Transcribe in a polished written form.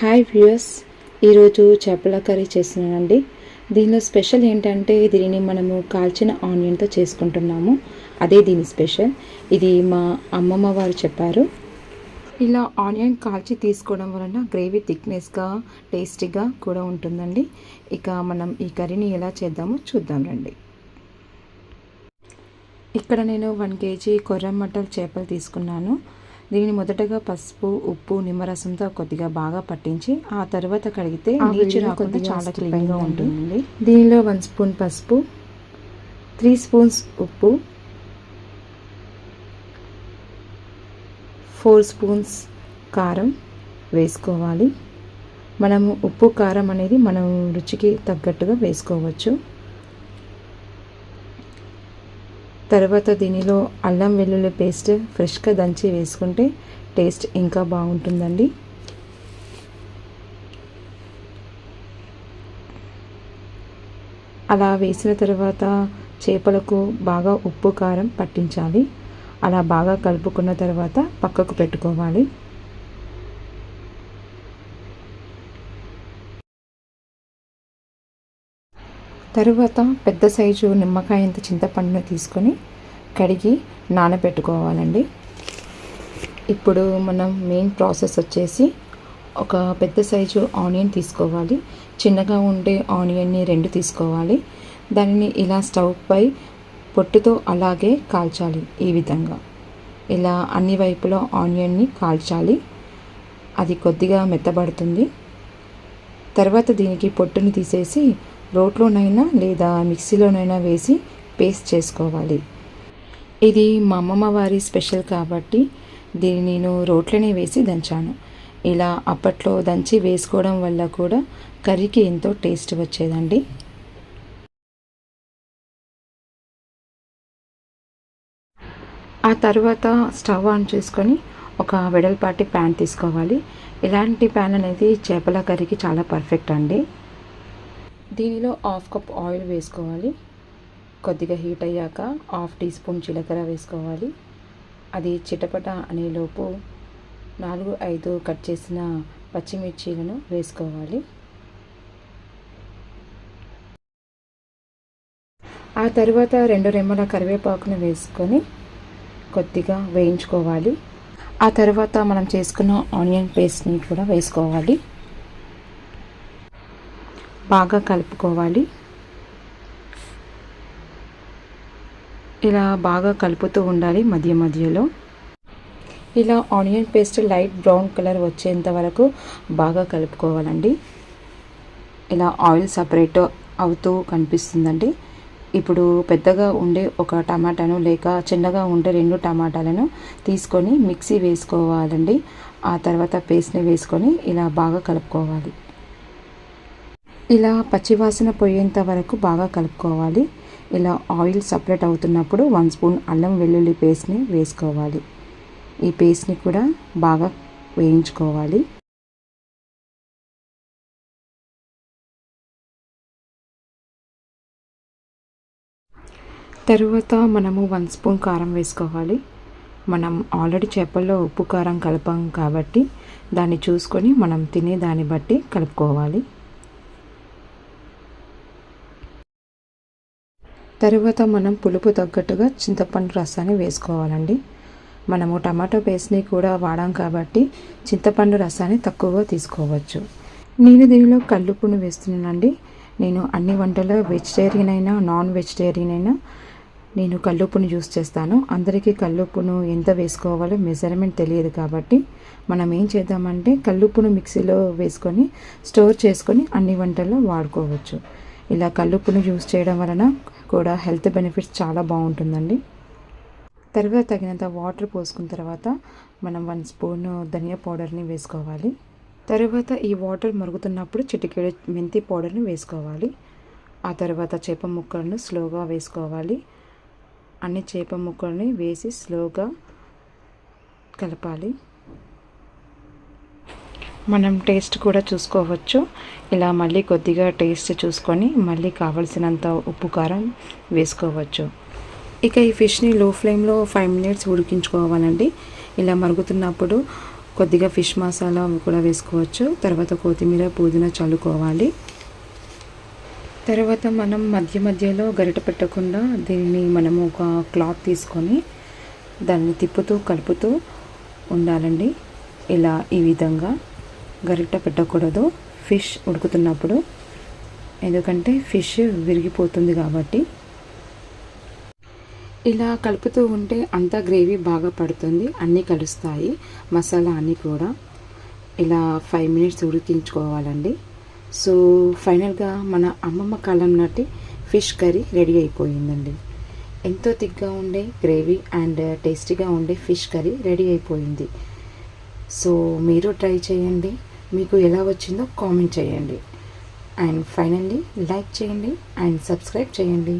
Hi viewers, ఈరోజు చేపల curry చేస్తున్నానండి. దీనిలో స్పెషల్ ఏంటంటే దీనిని మనము కాల్చిన ఆనియన్తో చేసుకుంటున్నాము. అదే దీని స్పెషల్. ఇది మా అమ్మమ్మ వారు చెప్పారు. ఇలా ఆనియన్ కాల్చి తీసుకోవడం వలన గ్రేవీ థిక్నెస్గా టేస్టీగా కూడా ఉంటుందండి. ఇక మనం ఈ కర్రీని ఎలా చేద్దామో చూద్దాం రండి. ఇక్కడ నేను 1 kg కొర్రమట్టల చేపలు తీసుకున్నాను. దీనిని మొదటగా పసుపు, ఉప్పు, నిమ్మరసంతో కొద్దిగా బాగా పట్టించి ఆ తర్వాత కడిగితే నీచు రాకుండా చాలా క్లీన్గా ఉంటుంది. దీనిలో 1 స్పూన్ పసుపు, 3 స్పూన్స్ ఉప్పు, 4 స్పూన్స్ కారం వేసుకోవాలి. మనము ఉప్పు కారం అనేది మనం రుచికి తగ్గట్టుగా వేసుకోవచ్చు. తర్వాత దీనిలో అల్లం వెల్లుల్లి పేస్ట్ ఫ్రెష్గా దంచి వేసుకుంటే టేస్ట్ ఇంకా బాగుంటుందండి. అలా వేసిన తర్వాత చేపలకు బాగా ఉప్పు కారం పట్టించాలి. అలా బాగా కలుపుకున్న తర్వాత పక్కకు పెట్టుకోవాలి. తరువాత పెద్ద సైజు నిమ్మకాయంత చింతపండును తీసుకొని కడిగి నానబెట్టుకోవాలండి. ఇప్పుడు మనం మెయిన్ ప్రాసెస్ వచ్చేసి ఒక పెద్ద సైజు ఆనియన్ తీసుకోవాలి. చిన్నగా ఉండే ఆనియన్ని 2 తీసుకోవాలి. దానిని ఇలా స్టవ్ పై పొట్టుతో అలాగే కాల్చాలి. ఈ విధంగా ఇలా అన్ని వైపులో ఆనియన్ని కాల్చాలి. అది కొద్దిగా మెత్తబడుతుంది. తర్వాత దీనికి పొట్టుని తీసేసి రోట్లోనైనా లేదా మిక్సీలోనైనా వేసి పేస్ట్ చేసుకోవాలి. ఇది మా అమ్మమ్మ వారి స్పెషల్ కాబట్టి దీన్ని నేను రోట్లోనే వేసి దంచాను. ఇలా అప్పట్లో దంచి వేసుకోవడం వల్ల కూడా కర్రీకి ఎంతో టేస్ట్ వచ్చేదండి. ఆ తర్వాత స్టవ్ ఆన్ చేసుకొని ఒక వెడల్పాటి ప్యాన్ తీసుకోవాలి. ఇలాంటి ప్యాన్ అనేది చేపల కర్రీకి చాలా పర్ఫెక్ట్ అండి. దీనిలో 1/2 కప్ ఆయిల్ వేసుకోవాలి. కొద్దిగా హీట్ అయ్యాక 1/2 టీ స్పూన్ జీలకర్ర వేసుకోవాలి. అది చిటపట అనేలోపు 4-5 కట్ చేసిన పచ్చిమిర్చీలను వేసుకోవాలి. ఆ తర్వాత 2 రెమ్మల కరివేపాకును వేసుకొని కొద్దిగా వేయించుకోవాలి. ఆ తర్వాత మనం చేసుకున్న ఆనియన్ పేస్ట్ని కూడా వేసుకోవాలి. బాగా కలుపుకోవాలి. ఇలా బాగా కలుపుతూ ఉండాలి మధ్య మధ్యలో. ఇలా onion paste light brown colour వచ్చేంత వరకు బాగా కలుపుకోవాలండి. ఇలా ఆయిల్ సపరేట్ అవుతూ కనిపిస్తుందండి. ఇప్పుడు పెద్దగా ఉండే ఒక టమాటాను లేక చిన్నగా ఉండే 2 టమాటాలను తీసుకొని మిక్సీ వేసుకోవాలండి. ఆ తర్వాత పేస్ట్ని వేసుకొని ఇలా బాగా కలుపుకోవాలి. ఇలా పచ్చివాసన పోయేంత వరకు బాగా కలుపుకోవాలి. ఇలా ఆయిల్ సపరేట్ అవుతున్నప్పుడు 1 స్పూన్ అల్లం వెల్లుల్లి పేస్ట్ని వేసుకోవాలి. ఈ పేస్ట్ని కూడా బాగా వేయించుకోవాలి. తరువాత మనము 1 స్పూన్ కారం వేసుకోవాలి. మనం ఆల్రెడీ చేపల్లో ఉప్పు కారం కలపాం కాబట్టి దాన్ని చూసుకొని మనం తినే దాన్ని బట్టి కలుపుకోవాలి. తరువాత మనం పులుపు తగ్గట్టుగా చింతపండు రసాన్ని వేసుకోవాలండి. మనము టమాటో పేస్ట్ని కూడా వాడాం కాబట్టి చింతపండు రసాన్ని తక్కువగా తీసుకోవచ్చు. నేను దీనిలో కల్లుప్పును వేస్తున్నానండి. నేను అన్ని వంటలో వెజిటేరియన్ అయినా నాన్ వెజిటేరియన్ అయినా నేను కల్లుప్పును యూస్ చేస్తాను. అందరికీ కల్లుప్పును ఎంత వేసుకోవాలో మెజర్మెంట్ తెలియదు కాబట్టి మనం ఏం చేద్దామంటే కల్లుప్పును మిక్సీలో వేసుకొని స్టోర్ చేసుకొని అన్ని వంటల్లో వాడుకోవచ్చు. ఇలా కల్లుప్పును యూస్ చేయడం వలన కూడా హెల్త్ బెనిఫిట్స్ చాలా బాగుంటుందండి. తర్వాత తగినంత వాటర్ పోసుకున్న తర్వాత మనం 1 స్పూన్ ధనియా పౌడర్ని వేసుకోవాలి. తర్వాత ఈ వాటర్ మరుగుతున్నప్పుడు చిటికెడు మెంతి పౌడర్ని వేసుకోవాలి. ఆ తర్వాత చేప ముక్కలను స్లోగా వేసుకోవాలి. అన్ని చేప ముక్కల్ని వేసి స్లోగా కలపాలి. మనం టేస్ట్ కూడా చూసుకోవచ్చు. ఇలా మళ్ళీ కొద్దిగా టేస్ట్ చూసుకొని మళ్ళీ కావలసినంత ఉప్పు కారం వేసుకోవచ్చు. ఇక ఈ ఫిష్ని లో ఫ్లేమ్లో 5 minutes ఉడికించుకోవాలండి. ఇలా మరుగుతున్నప్పుడు కొద్దిగా ఫిష్ మసాలా కూడా వేసుకోవచ్చు. తర్వాత కొత్తిమీర పుదీనా చల్లుకోవాలి. తర్వాత మనం మధ్య మధ్యలో గరిట పెట్టకుండా దీన్ని మనము ఒక క్లాత్ తీసుకొని దాన్ని తిప్పుతూ కలుపుతూ ఉండాలండి. ఇలా ఈ విధంగా గరిట పెట్టకూడదు ఫిష్ ఉడుకుతున్నప్పుడు, ఎందుకంటే ఫిష్ విరిగిపోతుంది కాబట్టి. ఇలా కలుపుతూ ఉంటే అంతా గ్రేవీ బాగా పడుతుంది, అన్నీ కలుస్తాయి మసాలా అన్నీ కూడా. ఇలా 5 మినిట్స్ ఉడికించుకోవాలండి. సో ఫైనల్గా మన అమ్మమ్మ కాలం నాటి ఫిష్ కర్రీ రెడీ అయిపోయిందండి. ఎంతో థిక్గా ఉండే గ్రేవీ అండ్ టేస్టీగా ఉండే ఫిష్ కర్రీ రెడీ అయిపోయింది. సో మీరు ట్రై చేయండి, మీకు ఎలా వచ్చిందో కామెంట్ చేయండి. అండ్ ఫైనల్లీ లైక్ చేయండి అండ్ సబ్స్క్రైబ్ చేయండి.